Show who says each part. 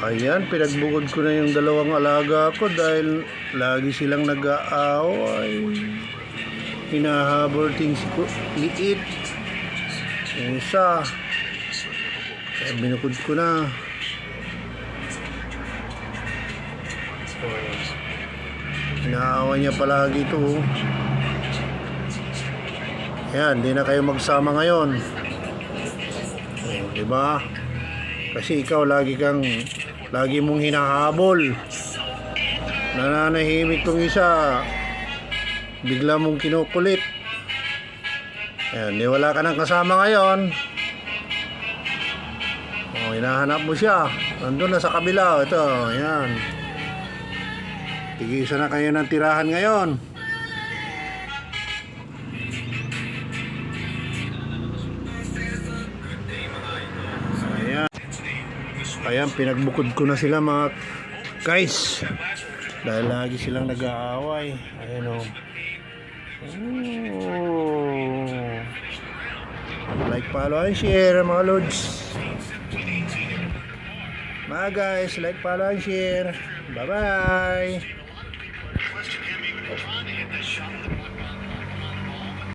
Speaker 1: Ayan, pinagbukod ko na yung dalawang alaga ko dahil lagi silang nag-aaway. Hinahabol ting si liit. Yung isa, kaya binukod ko na. Inaaway niya palagi ito. Ayan, di na kayo magsama ngayon. Diba? Kasi ikaw lagi mong hinahabol. Nananahimik tong isa, bigla mong kinukulit. Ayan, di wala ka nang kasama ngayon. Hinahanap mo siya. Nandun na sa kabila. Ito, ayan. Tigisa na kayo ng tirahan ngayon. Ayan, pinagbukod ko na sila mga guys dahil lagi silang nag-aaway. Ayan o. Like, follow, and share mga lods. Mga guys, like, follow, and share. Bye bye.